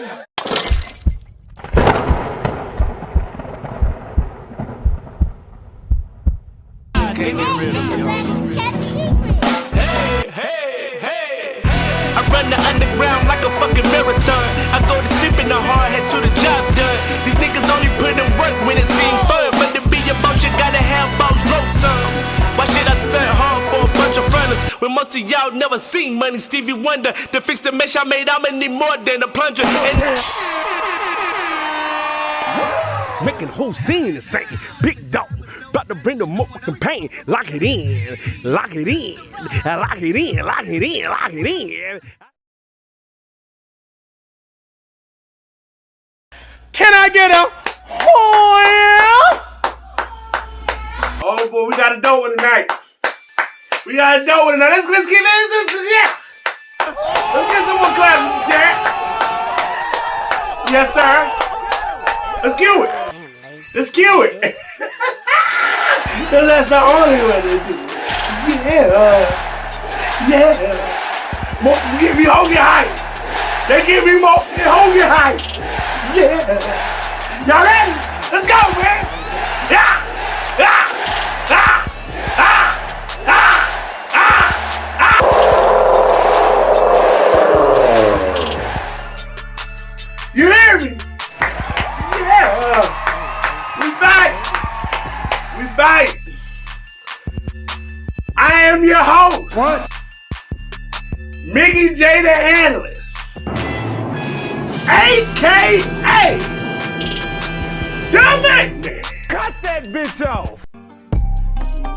Can't get rid of me, hey, hey, hey, hey. I run the underground like a fucking marathon. I go to sleep in the hard head to the job done. These niggas only put in work when it seems fun. But to be a boss, you gotta have boss growth some. Why should I stunt hard for a bunch of fronters when most of y'all never seen money? Stevie Wonder, to fix the mesh I made, I'ma need more than a plunger. And making whole scene is sinking. Big dog, about to bring the motherfucking pain. Lock it in, lock it in, lock it in, lock it in, lock it in. Can I get a oh boy, we got a dope one tonight. We got a dope one tonight. Let's get yeah. Let's get some more claps in the chat. Yes, sir. Let's cue it. Let's cue it. That's the only one they do. Yeah. More, give me hoagie high. They give me more hoagie high. Yeah. Y'all ready? Let's go, man. Yeah. You hear me? Yeah. We back. We back. I am your host. What? Mickey J the Analyst. AKA the Man. Cut that bitch off.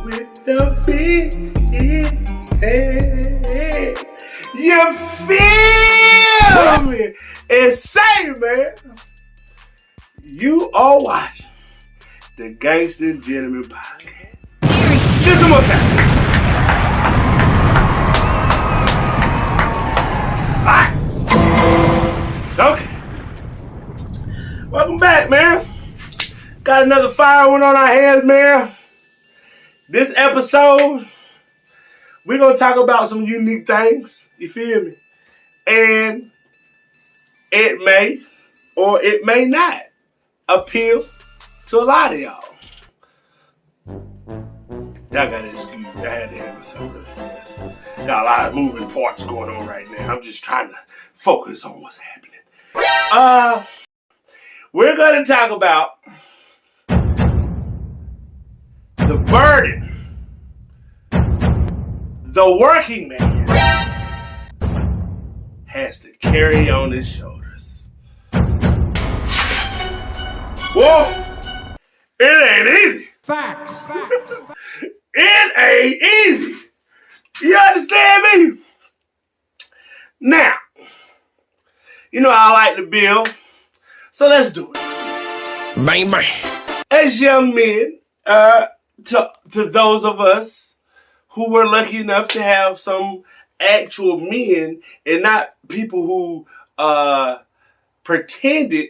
With the big heads. You feel me? And say, man, you are watching the Gangster Gentleman Podcast. Just some more time. Alright. Okay. Welcome back, man. Got another fire one on our hands, man. This episode, we're going to talk about some unique things. You feel me? And it may or it may not appeal to a lot of y'all. Y'all got to excuse me. I had to handle some of this. Got a lot of moving parts going on right now. I'm just trying to focus on what's happening. We're going to talk about the burden the working man has to carry on his shoulders. Whoa! It ain't easy. Facts. It ain't easy. You understand me? Now, you know I like to build, so let's do it. Bang, bang. As young men, to those of us who were lucky enough to have some actual men and not people who pretended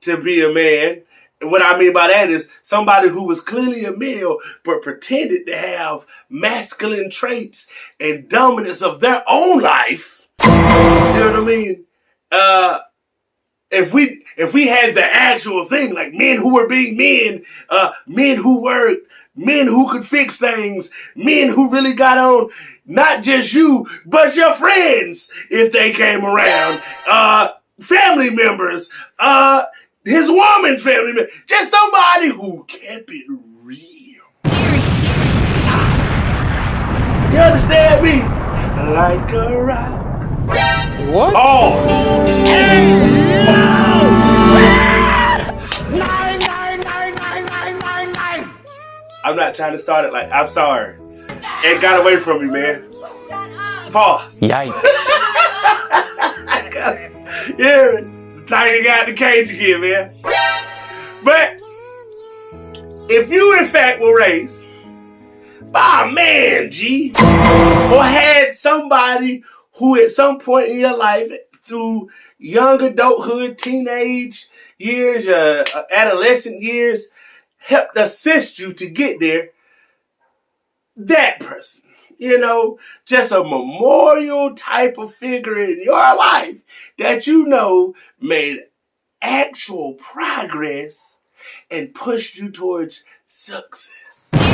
to be a man. And what I mean by that is somebody who was clearly a male but pretended to have masculine traits and dominance of their own life. You know what I mean? If we had the actual thing, like men who were being men, men who worked, men who could fix things, men who really got on not just you, but your friends if they came around, family members, his woman's family member, just somebody who kept it real. You understand me? Like a rock. What? Oh. I'm not trying to start it like, I'm sorry. It got away from me, man. Pause. Yikes. Yeah, the tiger got the cage again, man. But if you, in fact, were raised by a man, G, or had somebody who at some point in your life, through young adulthood, teenage years, adolescent years, helped assist you to get there, that person, just a memorial type of figure in your life that made actual progress and pushed you towards success. I'm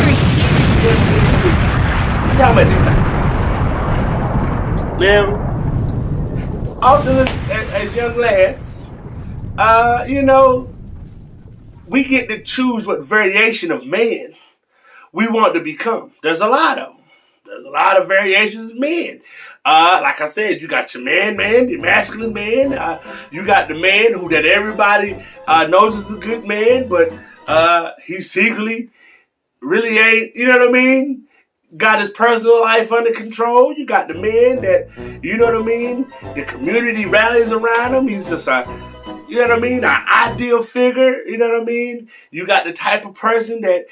talking about this time. Now, often as young lads, we get to choose what variation of man we want to become. There's a lot of them. There's a lot of variations of men. Like I said, you got your man, the masculine man. You got the man that everybody knows is a good man, but he secretly really ain't, got his personal life under control. You got the man that, the community rallies around him. He's just an ideal figure, You got the type of person that,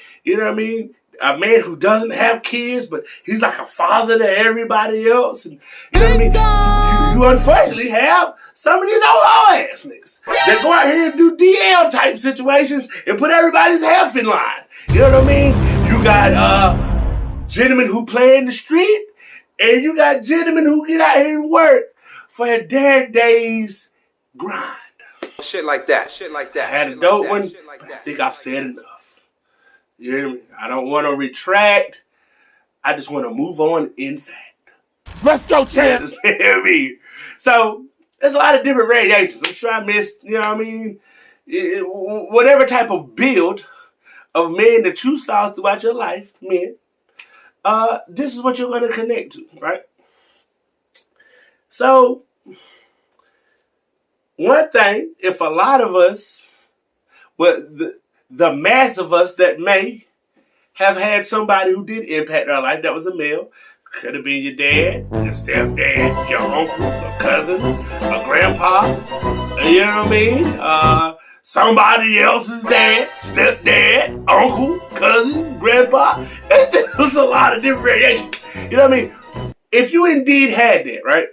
a man who doesn't have kids, but he's like a father to everybody else. And you unfortunately have some of these old ass niggas that go out here and do DL type situations and put everybody's health in line. You got gentlemen who play in the street, and you got gentlemen who get out here and work for their day's grind. Shit like that. I had a dope one, but I think I've said enough. You hear me? I don't want to retract. I just want to move on, in fact. Let's go, champ. You hear me? So, there's a lot of different variations. I'm sure I missed, whatever type of build of men that you saw throughout your life, men, this is what you're going to connect to, right? So, one thing, if a lot of us, the mass of us that may have had somebody who did impact our life that was a male, could have been your dad, your stepdad, your uncle, a cousin, a grandpa, somebody else's dad, stepdad, uncle, cousin, grandpa. There's a lot of different variations. If you indeed had that, right?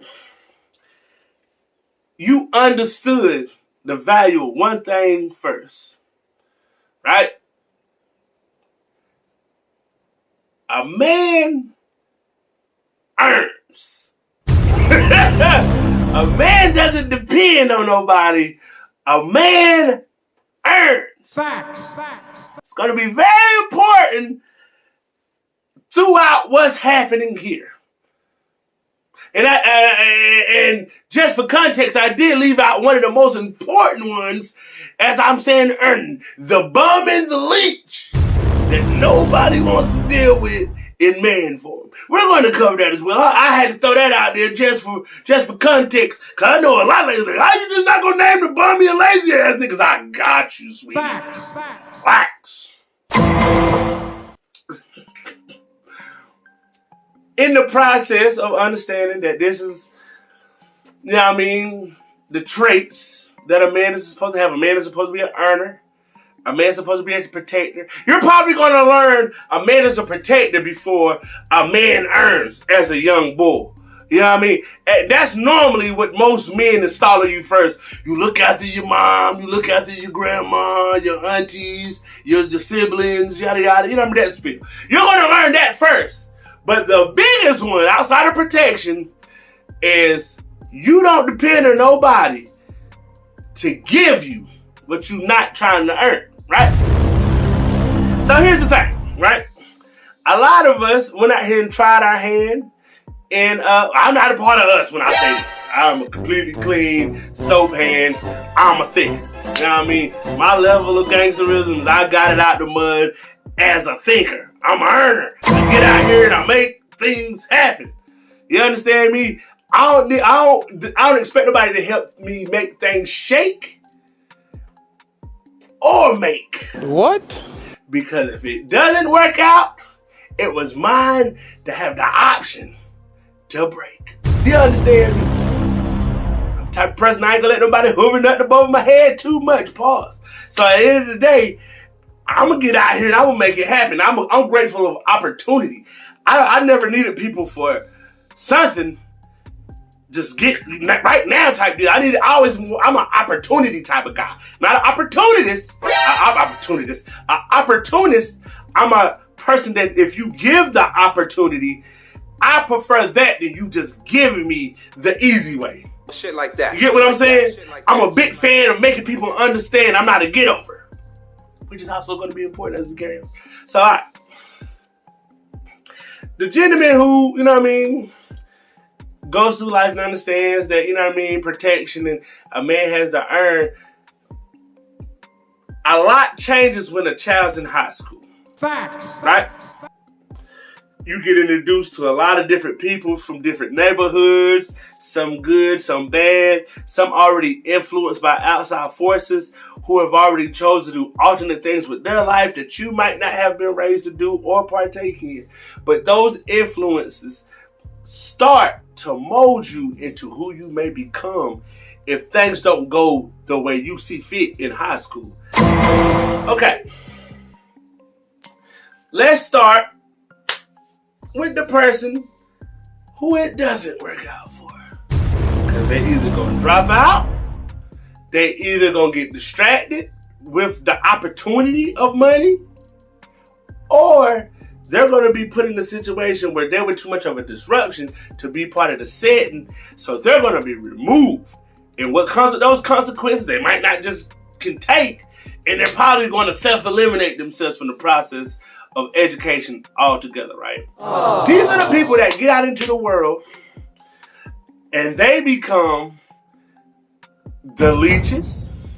You understood the value of one thing first, right? A man earns. A man doesn't depend on nobody. A man earns. Facts. It's going to be very important throughout what's happening here. And just for context, I did leave out one of the most important ones, as I'm saying, earning. The bum and the leech that nobody wants to deal with in man form. We're going to cover that as well. I had to throw that out there just for context, because I know a lot of niggas like, how you just not going to name the bummy and lazy ass niggas? I got you, sweetie. Facts. In the process of understanding that this is, the traits that a man is supposed to have. A man is supposed to be an earner. A man is supposed to be a protector. You're probably going to learn a man is a protector before a man earns as a young bull. You know what I mean? And that's normally what most men install in you first. You look after your mom, you look after your grandma, your aunties, your siblings, yada yada. That spiel. You're going to learn that first. But the biggest one outside of protection is you don't depend on nobody to give you what you're not trying to earn, right? So here's the thing, right? A lot of us went out here and tried our hand, and I'm not a part of us when I say this. I'm a completely clean, soap hands, I'm a thinker. You know what I mean? My level of gangsterism is I got it out the mud as a thinker. I'm an earner. I get out here and I make things happen. You understand me? I don't expect nobody to help me make things shake or make. What? Because if it doesn't work out, it was mine to have the option to break. You understand me? I'm the type of person I ain't gonna let nobody hover nothing above my head too much. Pause. So at the end of the day, I'm gonna get out here and I'm gonna make it happen. I'm grateful of opportunity. I never needed people for something. Just get right now type deal. I'm an opportunity type of guy, not an opportunist. An opportunist. I'm a person that if you give the opportunity, I prefer that than you just giving me the easy way. Shit like that. You get what I'm saying? I'm a big fan of making people understand I'm not a get over, which is also going to be important as we carry on. So, all right. The gentleman who, you know what I mean, goes through life and understands that, you know what I mean, protection and a man has to earn. A lot changes when a child's in high school. Facts. Right? You get introduced to a lot of different people from different neighborhoods, some good, some bad, some already influenced by outside forces who have already chosen to do alternate things with their life that you might not have been raised to do or partake in. But those influences start to mold you into who you may become if things don't go the way you see fit in high school. Okay. Let's start with the person who it doesn't work out for. Because they either gonna drop out, they either gonna get distracted with the opportunity of money, or they're gonna be put in a situation where they were too much of a disruption to be part of the setting, so they're gonna be removed. And what comes with those consequences, they might not just can take, and they're probably gonna self-eliminate themselves from the process of education altogether, right? Aww. These are the people that get out into the world and they become the leeches,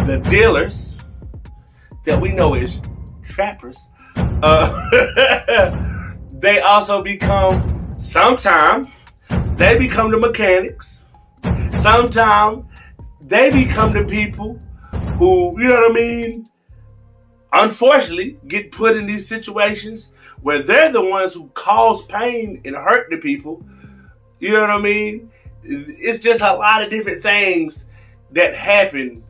the dealers that we know as trappers. They also become, sometimes, they become the mechanics. Sometimes they become the people who, you know what I mean, unfortunately, get put in these situations where they're the ones who cause pain and hurt the people. You know what I mean? It's just a lot of different things that happen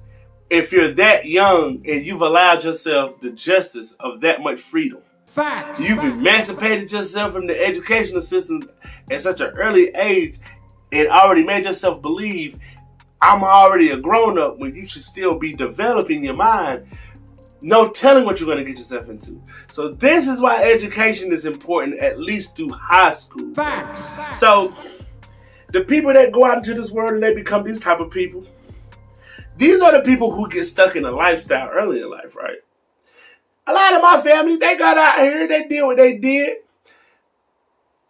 if you're that young and you've allowed yourself the justice of that much freedom. Facts. You've emancipated yourself from the educational system at such an early age and already made yourself believe I'm already a grown-up when you should still be developing your mind. No telling what you're going to get yourself into. So this is why education is important, at least through high school. Facts. So the people that go out into this world and they become these type of people, these are the people who get stuck in a lifestyle early in life, right? A lot of my family, they got out here, they did what they did.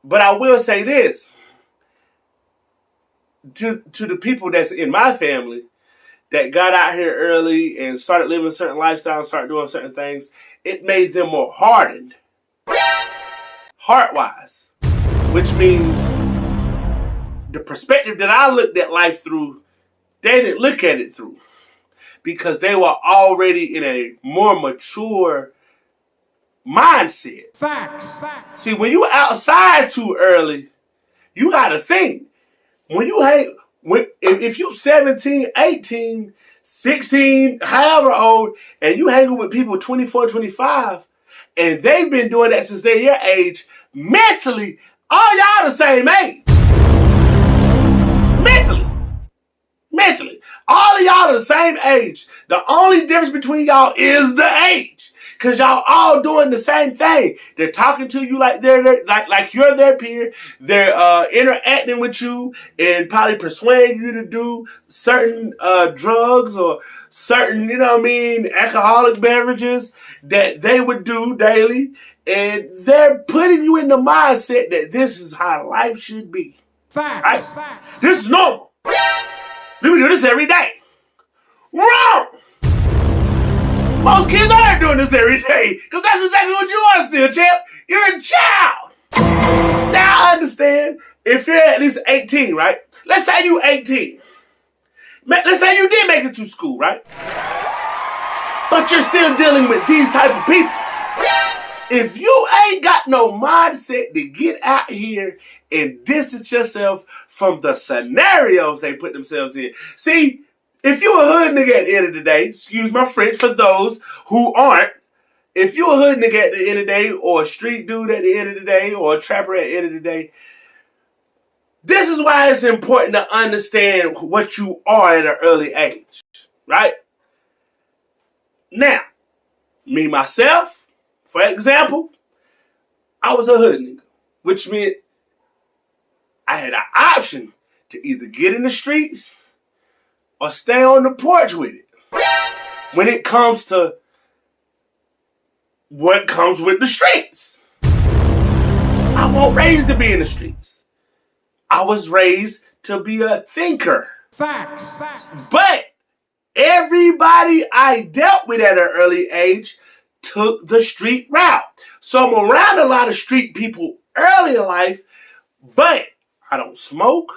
But I will say this, to the people that's in my family, that got out here early and started living certain lifestyles, started doing certain things, it made them more hardened, heart-wise, which means the perspective that I looked at life through, they didn't look at it through because they were already in a more mature mindset. Facts. See, when you outside too early, you got to think. When you hang, if you 17, 18, 16, however old, and you hanging with people 24, 25, and they've been doing that since they're your age, mentally, all y'all the same age. Mentally. All of y'all are the same age. The only difference between y'all is the age. Because y'all all doing the same thing. They're talking to you like like you're their peer. They're interacting with you and probably persuading you to do certain drugs or certain, you know what I mean, alcoholic beverages that they would do daily. And they're putting you in the mindset that this is how life should be. Facts. Right? This is normal. We do this every day. Wrong! Most kids aren't doing this every day because that's exactly what you are still, champ. You're a child. Now I understand if you're at least 18, right? Let's say you 18. Let's say you did make it through school, right? But you're still dealing with these type of people. If you ain't got no mindset to get out here and distance yourself from the scenarios they put themselves in. See, if you a hood nigga at the end of the day, excuse my French for those who aren't, if you a hood nigga at the end of the day, or a street dude at the end of the day, or a trapper at the end of the day, this is why it's important to understand what you are at an early age, right? Now, me, myself, for example, I was a hood nigga. which meant I had an option to either get in the streets or stay on the porch with it. When it comes to what comes with the streets, I wasn't raised to be in the streets. I was raised to be a thinker. Facts. But everybody I dealt with at an early age took the street route. So I'm around a lot of street people early in life, but I don't smoke.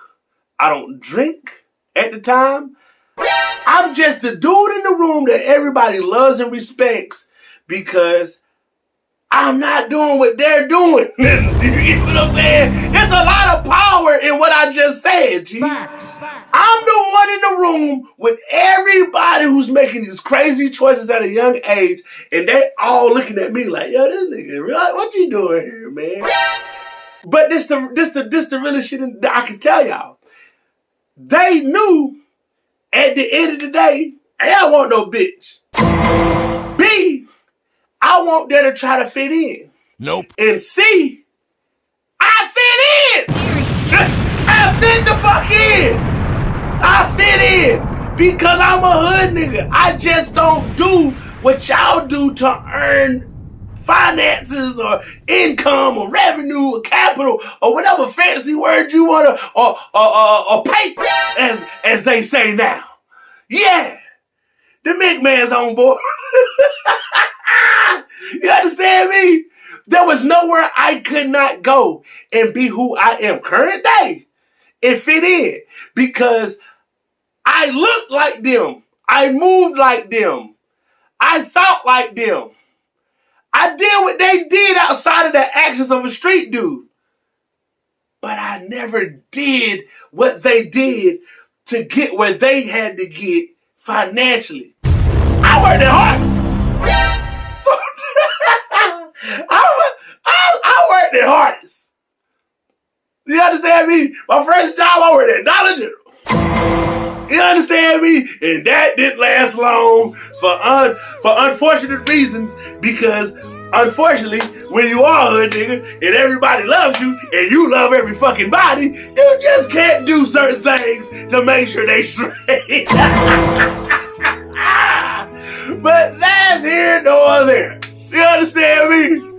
I don't drink at the time. I'm just the dude in the room that everybody loves and respects because I'm not doing what they're doing. You get what I'm saying? There's a lot of power in what I just said, G. Facts. I'm the one in the room with everybody who's making these crazy choices at a young age, and they all looking at me like, yo, this nigga, what you doing here, man? But this the realest shit that I can tell y'all. They knew at the end of the day, hey, I want no bitch. B, I want there to try to fit in. Nope. And C, I fit in. I fit the fuck in. I fit in because I'm a hood nigga. I just don't do what y'all do to earn finances or income or revenue or capital or whatever fancy word you want to or paper as they say now. Yeah, the McMahon's on board. You understand me? There was nowhere I could not go and be who I am current day and fit in because I looked like them. I moved like them. I thought like them. I did what they did outside of the actions of a street dude. But I never did what they did to get where they had to get financially. I worked the hardest. I worked the hardest. You understand me? My first job, I worked at Dollar General. You understand me? And that didn't last long for unfortunate reasons because unfortunately, when you are a hood nigga and everybody loves you and you love every fucking body, you just can't do certain things to make sure they straight. But that's here nor there. You understand me?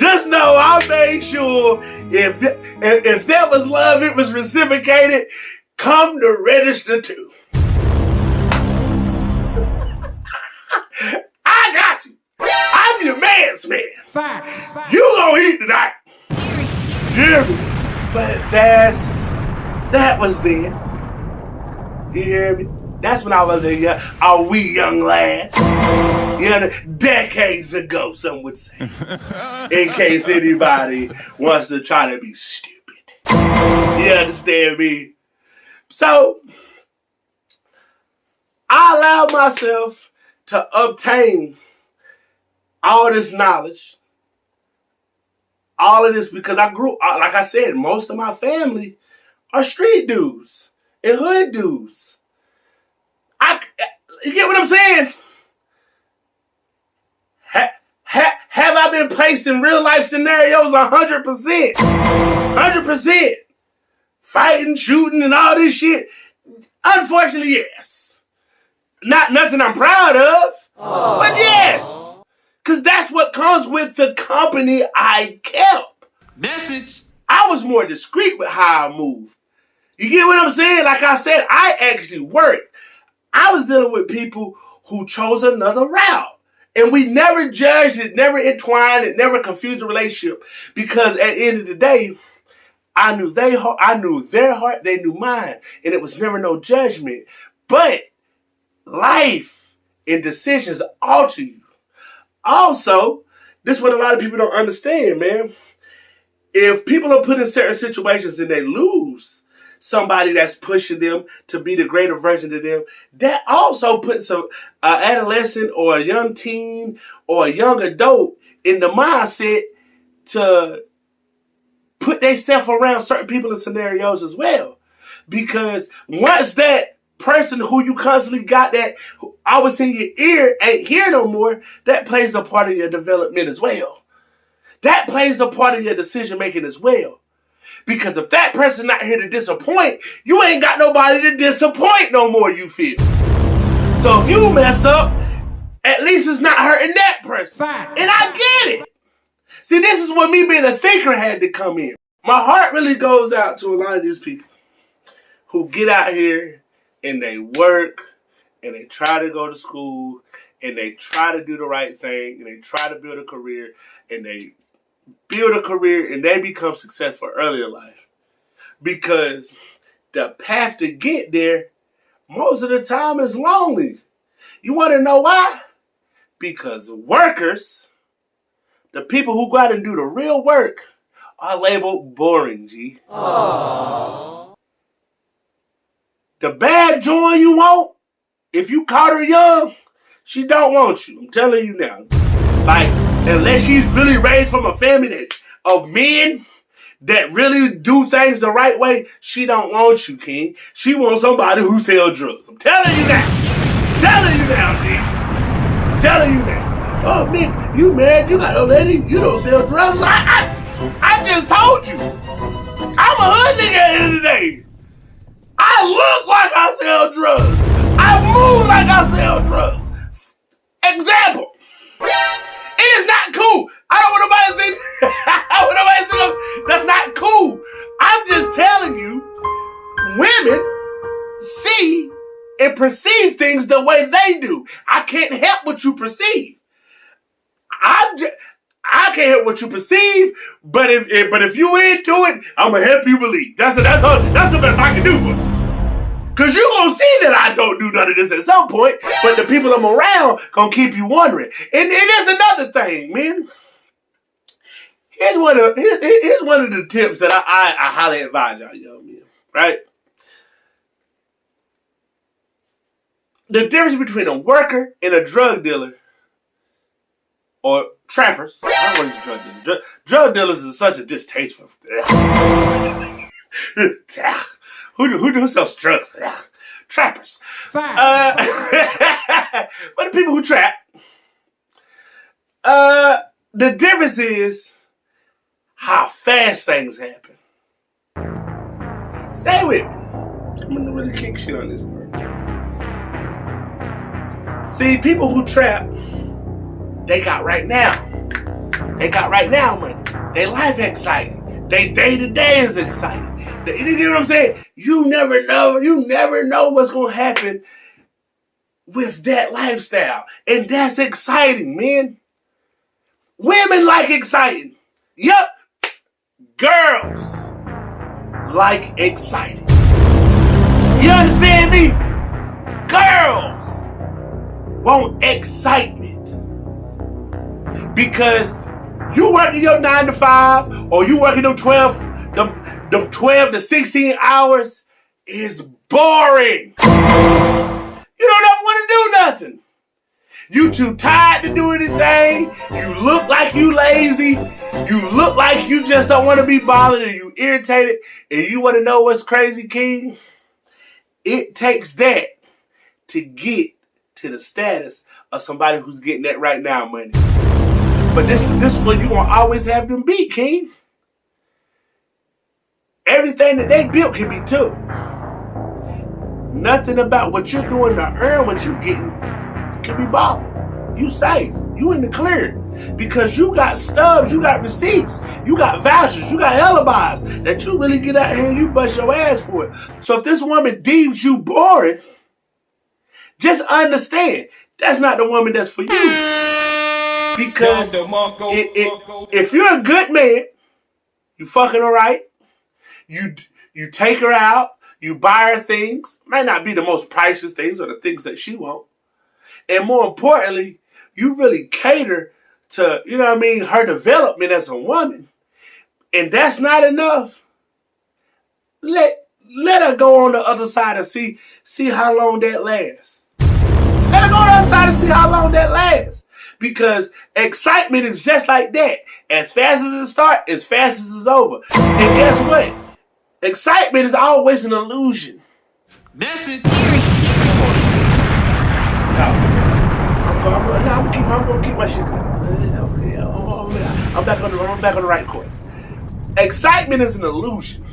Just know I made sure if there was love, it was reciprocated. Come to register too. I got you. I'm your man's man. Facts. You gonna eat tonight. You hear me? But that was then. You hear me? That's when I was a wee young lad. You know, decades ago, some would say. In case anybody wants to try to be stupid. You understand me? So, I allowed myself to obtain all this knowledge. All of this because I grew, like I said, most of my family are street dudes and hood dudes. You get what I'm saying? Have I been placed in real life scenarios 100%? 100%. Fighting, shooting, and all this shit? Unfortunately, yes. Not nothing I'm proud of, but yes. Because that's what comes with the company I kept. Message. I was more discreet with how I moved. You get what I'm saying? Like I said, I actually worked. I was dealing with people who chose another route. And we never judged it, never entwined it, never confused the relationship. Because at the end of the day, I knew their heart, they knew mine. And it was never no judgment. But life and decisions alter you. Also, this is what a lot of people don't understand, man. If people are put in certain situations and they lose somebody that's pushing them to be the greater version of them, that also puts an adolescent or a young teen or a young adult in the mindset to put themselves around certain people in scenarios as well. Because once that person who you constantly got that always in your ear ain't here no more, that plays a part of your development as well. that plays a part in your decision making as well. Because if that person not here to disappoint, you ain't got nobody to disappoint no more, you feel. So if you mess up, at least it's not hurting that person. Fact. And I get it. See, this is where me being a thinker had to come in. My heart really goes out to a lot of these people who get out here and they work and they try to go to school and they try to do the right thing and they try to build a career and they build a career and they become successful early in life. Because the path to get there, most of the time, is lonely. You want to know why? Because workers, the people who go out and do the real work, are labeled boring, G. Aww. The bad joint you want, if you caught her young, she don't want you. I'm telling you now. Like, unless she's really raised from a family of men that really do things the right way, she don't want you, King. She wants somebody who sells drugs. I'm telling you now. I'm telling you now, G. I'm telling you now. Oh, man, you married, you got a lady, you don't sell drugs. I just told you. I'm a hood nigga at the end of the day. I look like I sell drugs. I move like I sell drugs. Example. It is not cool. I don't want nobody to think that's not cool. I'm just telling you, women see and perceive things the way they do. I can't help what you perceive. I can't help what you perceive, but if you into it, I'm gonna help you believe. That's the best I can do. Cause you gonna see that I don't do none of this at some point, but the people I'm around gonna keep you wondering. And there's another thing, man. Here's one of the tips that I highly advise y'all young men, right? The difference between a worker and a drug dealer, or trappers. I don't want to use drug dealers. Drug dealers is such a distasteful. Who sells drugs? Trappers. But the people who trap, the difference is how fast things happen. Stay with me. I'm gonna really kick shit on this word. See, people who trap, they got right now. They got right now money. Their life exciting. Their day-to-day is exciting. You get what I'm saying? You never know what's going to happen with that lifestyle. And that's exciting, man. Women like exciting. Yup. Girls like exciting. You understand me? Girls want excitement. Because you working your 9 to 5 or you working them 12 to 16 hours is boring. You don't ever want to do nothing. You too tired to do anything. You look like you lazy. You look like you just don't want to be bothered and you irritated. And you want to know what's crazy, King? It takes that to get to the status of somebody who's getting that right now money. But this is what you gonna always have them beat, King. Everything that they built can be took. Nothing about what you're doing to earn what you're getting can be bought. You safe. You in the clear. Because you got stubs, you got receipts, you got vouchers, you got alibis that you really get out here and you bust your ass for it. So if this woman deems you boring, just understand that's not the woman that's for you. Because if you're a good man, you fucking all right, you take her out, you buy her things, might not be the most priceless things or the things that she wants. And more importantly, you really cater to, you know what I mean, her development as a woman. And that's not enough. Let her go on the other side and see how long that lasts. Let her go on the other side and see how long that lasts. Because excitement is just like that. As fast as it starts, as fast as it's over. And guess what? Excitement is always an illusion. That's it. I'm I'm gonna keep my shit clean. I'm back on the right course. Excitement is an illusion.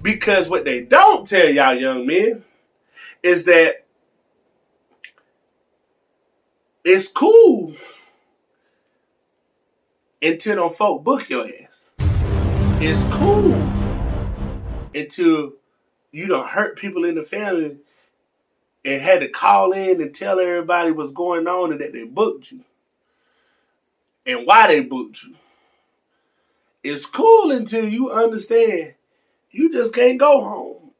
Because what they don't tell y'all young men is that it's cool until them folk book your ass. It's cool until you done hurt people in the family and had to call in and tell everybody what's going on and that they booked you and why they booked you. It's cool until you understand you just can't go home.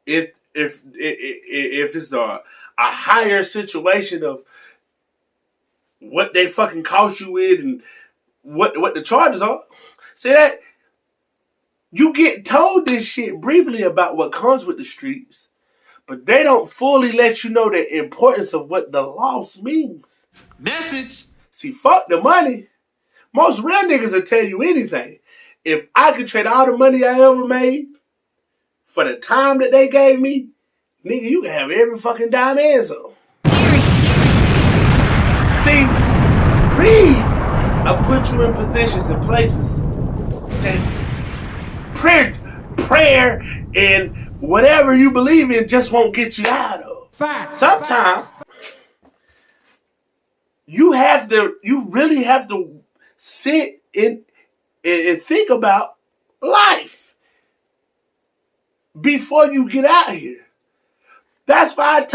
If it's a higher situation of what they fucking caught you with and what the charges are. See that? You get told this shit briefly about what comes with the streets, but they don't fully let you know the importance of what the loss means. Message. See, fuck the money. Most real niggas will tell you anything. If I could trade all the money I ever made for the time that they gave me, nigga, you can have every fucking dime and some. See, greed will put you in positions and places that prayer and whatever you believe in just won't get you out of. Sometimes you really have to sit in and think about life before you get out here. That's why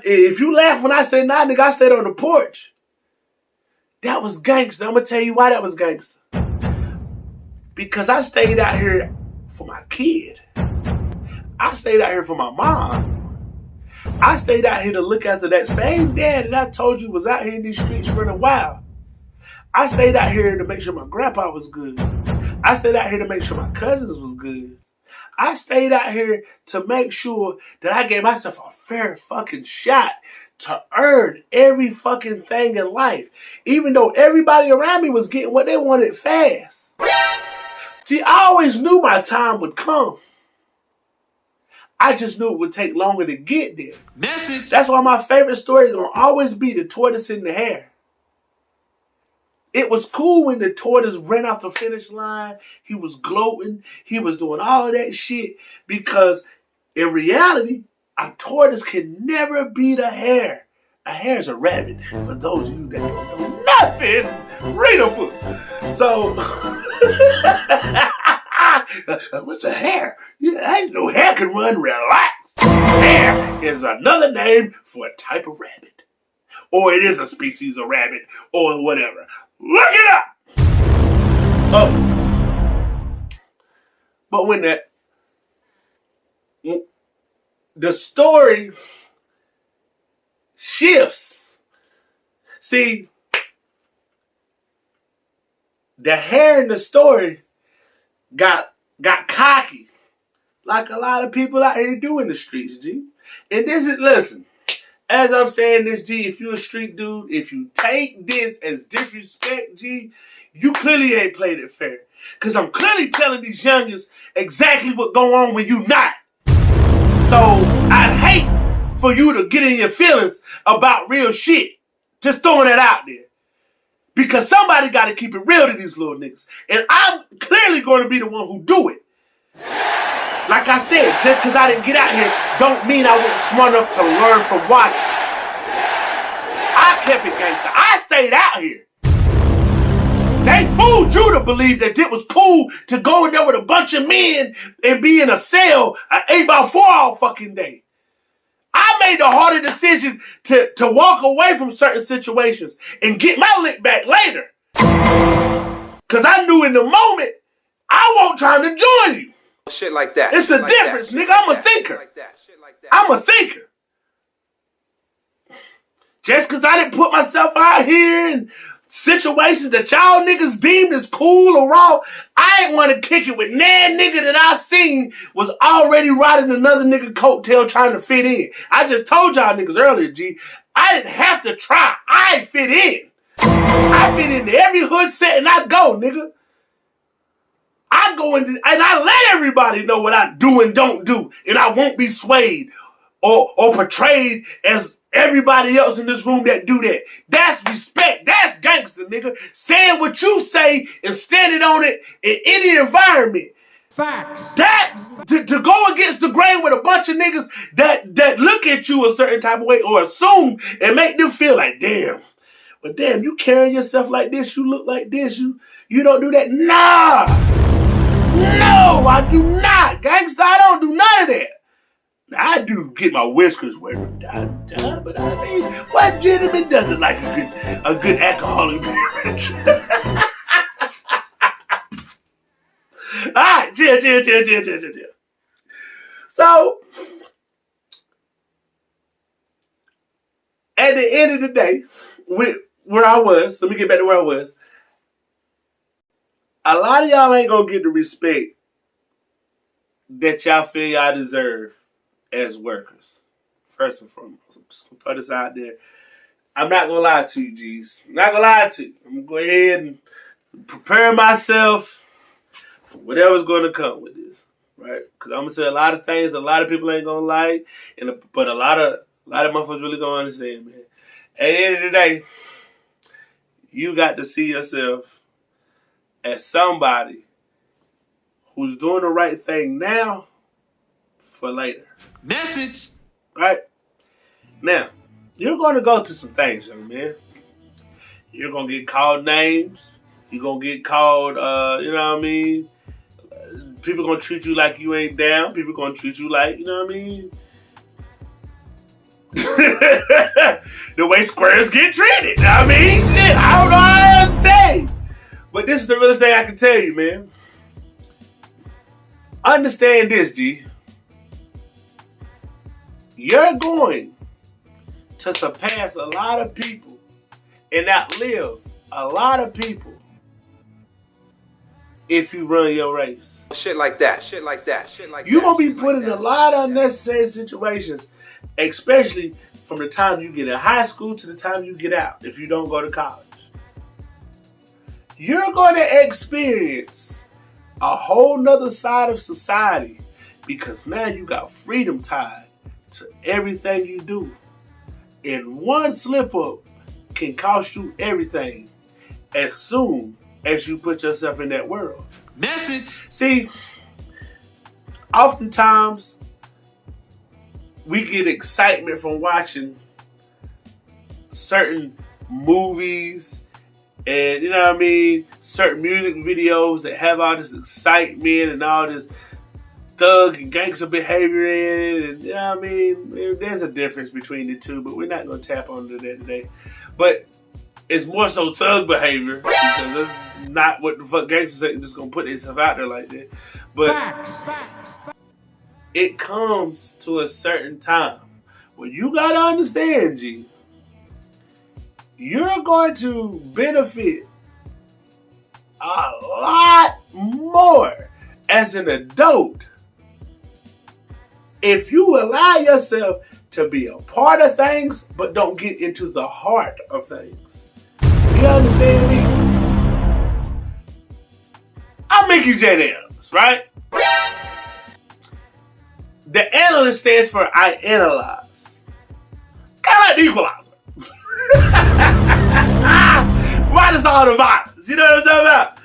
if you laugh when I say nah, nigga, I stayed on the porch. That was gangster. I'm gonna tell you why that was gangster. Because I stayed out here for my kid. I stayed out here for my mom. I stayed out here to look after that same dad that I told you was out here in these streets running wild. I stayed out here to make sure my grandpa was good. I stayed out here to make sure my cousins was good. I stayed out here to make sure that I gave myself a fair fucking shot to earn every fucking thing in life. Even though everybody around me was getting what they wanted fast. See, I always knew my time would come. I just knew it would take longer to get there. Message. That's why my favorite story is going to always be the tortoise in the hare. It was cool when the tortoise ran off the finish line. He was gloating. He was doing all of that shit because in reality, a tortoise can never beat a hare. A hare is a rabbit. For those of you that don't know nothing, read a book. So, what's a hare? Yeah, I ain't no hare can run. Relax. Hare is another name for a type of rabbit. Or it is a species of rabbit or whatever. Look it up! Oh. But when the story shifts, see, the hare in the story got cocky, like a lot of people out here do in the streets, G. And this is, listen, as I'm saying this, G, if you're a street dude, if you take this as disrespect, G, you clearly ain't played it fair. Because I'm clearly telling these youngins exactly what go on when you not. So I'd hate for you to get in your feelings about real shit. Just throwing that out there. Because somebody got to keep it real to these little niggas. And I'm clearly going to be the one who do it. Like I said, just because I didn't get out here don't mean I wasn't smart enough to learn from watching. I kept it gangster. I stayed out here. They fooled you to believe that it was cool to go in there with a bunch of men and be in a cell an 8x4 all fucking day. I made the harder decision to walk away from certain situations and get my lick back later. Because I knew in the moment, I wasn't trying to join you. Shit like that. It's a difference, nigga. I'm a thinker. I'm a thinker. Just because I didn't put myself out here in situations that y'all niggas deemed as cool or wrong, I ain't want to kick it with nan nigga that I seen was already riding another nigga coattail trying to fit in. I just told y'all niggas earlier, G, I didn't have to try. I fit in. I fit into every hood setting I go, nigga. I go into, and I let everybody know what I do and don't do, and I won't be swayed or portrayed as everybody else in this room that do that. That's respect. That's gangster, nigga. Saying what you say and standing on it in any environment. Facts. That to go against the grain with a bunch of niggas that look at you a certain type of way or assume and make them feel like, damn. But damn, you carrying yourself like this, you look like this, you don't do that. Nah. No, I do not. Gangsta, I don't do none of that. Now, I do get my whiskers wet from time to time, but I mean, what gentleman doesn't like a good alcoholic beverage? Alright, chill. So, at the end of the day, where I was, let me get back to where I was. A lot of y'all ain't gonna get the respect that y'all feel y'all deserve as workers. First and foremost, I'm just gonna throw this out there. I'm not gonna lie to you, G's. I'm not gonna lie to you. I'm gonna go ahead and prepare myself for whatever's gonna come with this, right? Because I'm gonna say a lot of things a lot of people ain't gonna like, but a lot of motherfuckers really gonna understand, man. At the end of the day, you got to see yourself as somebody who's doing the right thing now for later. Message. Right? Now, you're going to go through some things, young man. You're going to get called names. You're going to get called, you know what I mean? People going to treat you like you ain't down. People going to treat you like, you know what I mean? The way squares get treated. I mean, shit, I don't know how else to tell you. But this is the realest thing I can tell you, man. Understand this, G. You're going to surpass a lot of people and outlive a lot of people if you run your race. Shit like that. You're going to be put in a lot of unnecessary situations, especially from the time you get in high school to the time you get out, if you don't go to college. You're going to experience a whole nother side of society because now you got freedom tied to everything you do. And one slip up can cost you everything as soon as you put yourself in that world. Message. See, oftentimes we get excitement from watching certain movies and, you know what I mean, certain music videos that have all this excitement and all this thug and gangster behavior in it. And, you know what I mean, there's a difference between the two, but we're not going to tap onto that today. But it's more so thug behavior because that's not what the fuck gangsters ain't just going to put themselves out there like that. But Facts. it comes to a certain time where you got to understand, G, you're going to benefit a lot more as an adult if you allow yourself to be a part of things but don't get into the heart of things. You understand me? I'm Mickey J. Analyst, right? The analyst stands for I analyze. Kind of like the equalizer. Minus all the violence. You know what I'm talking about?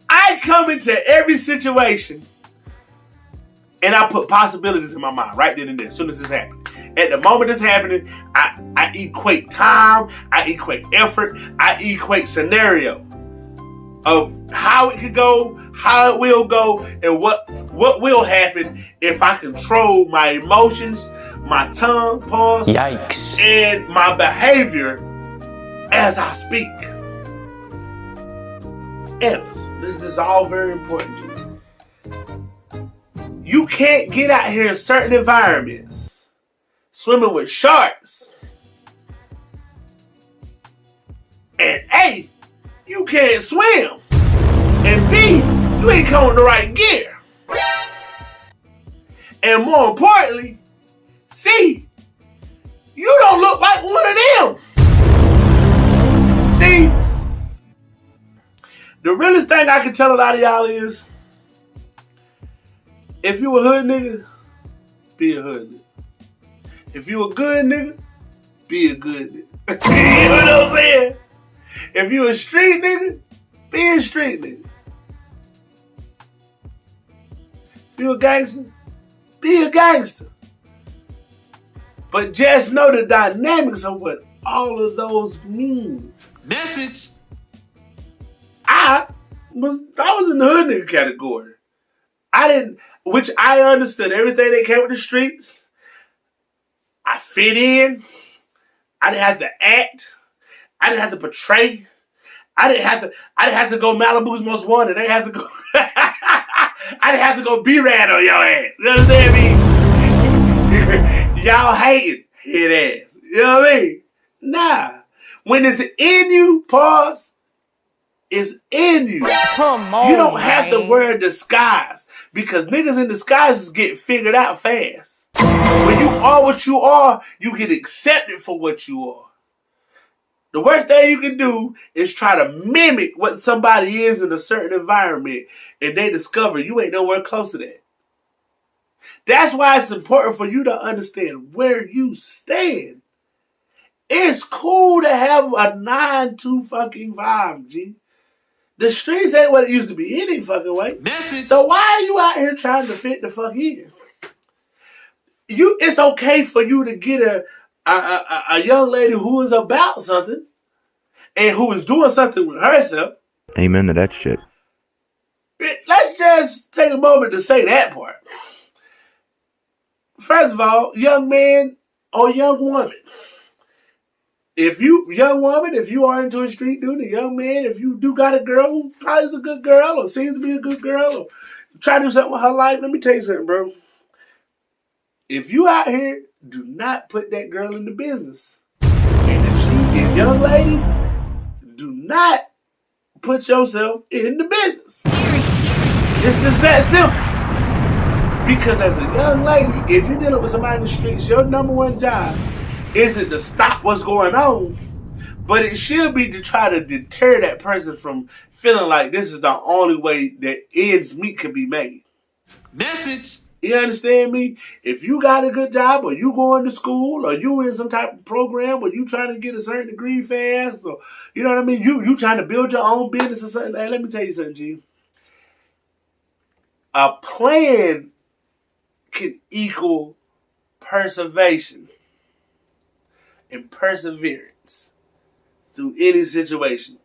I come into every situation and I put possibilities in my mind right then and there as soon as it's happening. At the moment it's happening, I equate time, I equate effort, I equate scenario of how it could go, how it will go, and what will happen if I control my emotions, my tongue, pause, Yikes. and my behavior as I speak. And this is all very important, G. You can't get out here in certain environments swimming with sharks. And A, you can't swim. And B, you ain't coming in the right gear. And more importantly, C, you don't look like one of them. See, the realest thing I can tell a lot of y'all is, if you a hood nigga, be a hood nigga. If you a good nigga, be a good nigga. You know what I'm saying? If you a street nigga, be a street nigga. If you a gangster, be a gangster. But just know the dynamics of what all of those mean. Message. I was in the hood nigga category. Which I understood everything that came with the streets. I fit in. I didn't have to act. I didn't have to portray. I didn't have to go Malibu's Most Wanted. I didn't have to go. I didn't have to go B-Rad on your ass. You understand me? Y'all hating head ass. You know what I mean? Nah. When it's in you, pause. It's in you. Come on, you don't have man. to wear a disguise because niggas in disguises get figured out fast. When you are what you are, you get accepted for what you are. The worst thing you can do is try to mimic what somebody is in a certain environment and they discover you ain't nowhere close to that. That's why it's important for you to understand where you stand. It's cool to have a 9-to-5, G. The streets ain't what it used to be any fucking way. Message. So why are you out here trying to fit the fuck in? It's okay for you to get a young lady who is about something and who is doing something with herself. Amen to that shit. Let's just take a moment to say that part. First of all, young man or young woman. If you are into a street dude, a young man, if you do got a girl who probably is a good girl or seems to be a good girl or try to do something with her life, let me tell you something, bro. If you out here, do not put that girl in the business. And if she is a young lady, do not put yourself in the business. It's just that simple. Because as a young lady, if you're dealing with somebody in the streets, your number one job isn't to stop what's going on, but it should be to try to deter that person from feeling like this is the only way that ends meet can be made. Message. You understand me? If you got a good job or you going to school or you in some type of program or you trying to get a certain degree fast or, you know what I mean? You trying to build your own business or something. Hey, let me tell you something, G. A plan can equal perseveration and perseverance through any situation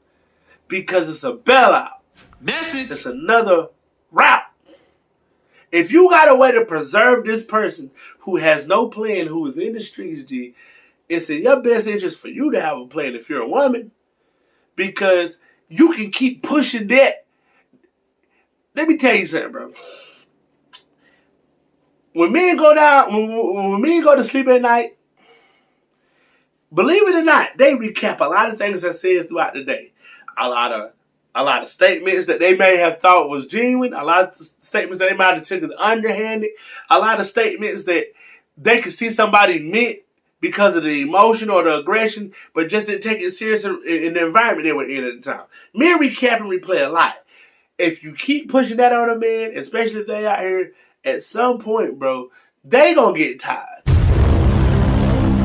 because it's a bailout. Message. It's another route. If you got a way to preserve this person who has no plan, who is in the streets, G, it's in your best interest for you to have a plan if you're a woman because you can keep pushing that. Let me tell you something, bro. When men go to sleep at night, believe it or not, they recap a lot of things I said throughout the day. A lot of statements that they may have thought was genuine. A lot of statements that they might have took as underhanded. A lot of statements that they could see somebody meant because of the emotion or the aggression, but just didn't take it serious in the environment they were in at the time. Men recap and replay a lot. If you keep pushing that on a man, especially if they out here, at some point, bro, they gonna get tired.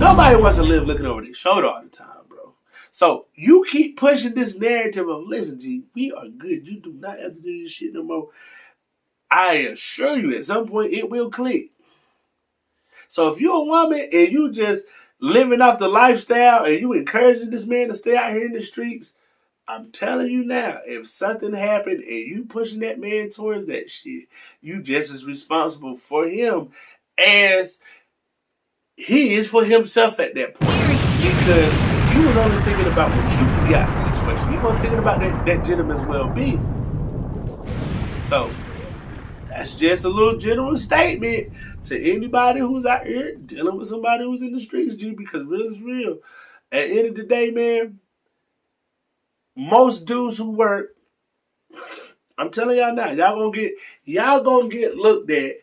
Nobody wants to live looking over their shoulder all the time, bro. So you keep pushing this narrative of, listen, G, we are good. You do not have to do this shit no more. I assure you, at some point, it will click. So if you're a woman and you just living off the lifestyle and you encouraging this man to stay out here in the streets, I'm telling you now, if something happened and you pushing that man towards that shit, you just as responsible for him as he is for himself at that point. Because you was only thinking about what you could get out of the situation. You weren't thinking about that gentleman's well-being. So, that's just a little general statement to anybody who's out here dealing with somebody who's in the streets, G, because real is real. At the end of the day, man, most dudes who work, I'm telling y'all now, y'all gonna get looked at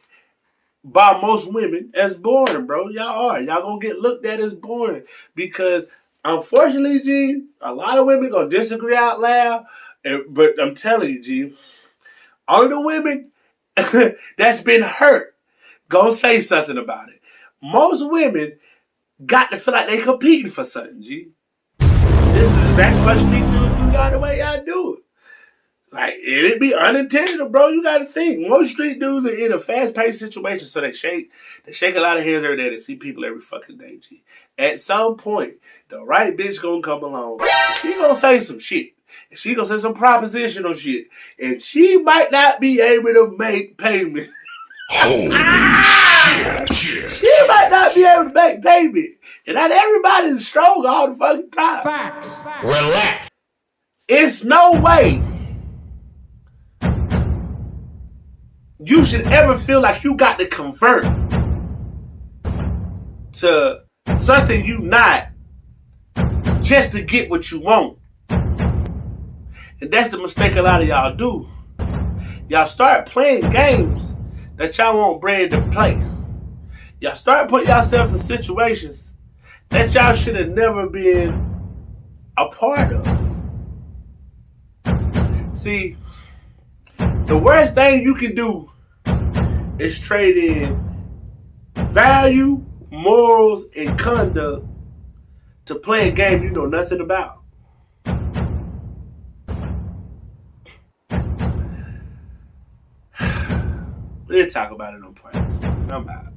by most women as boring, bro. Y'all gonna get looked at as boring because unfortunately, G, a lot of women gonna disagree out loud. But I'm telling you, G, all of the women that's been hurt gonna say something about it. Most women got to feel like they competing for something, G. This is exactly what street dudes do y'all the way y'all do it. Like, it be unintentional, bro. You gotta think. Most street dudes are in a fast-paced situation, so they shake a lot of hands every day. They see people every fucking day, G. At some point, the right bitch gonna come along. She gonna say some shit. She gonna say some propositional shit. And she might not be able to make payment. Holy shit. She might not be able to make payment. And not everybody's strong all the fucking time. Facts. Relax. It's no way you should ever feel like you got to convert to something you not just to get what you want. And that's the mistake a lot of y'all do. Y'all start playing games that y'all want bread to play. Y'all start putting yourselves in situations that y'all should have never been a part of. See, the worst thing you can do is trade in value, morals, and conduct to play a game you know nothing about. We'll talk about it on part 2. I'm out.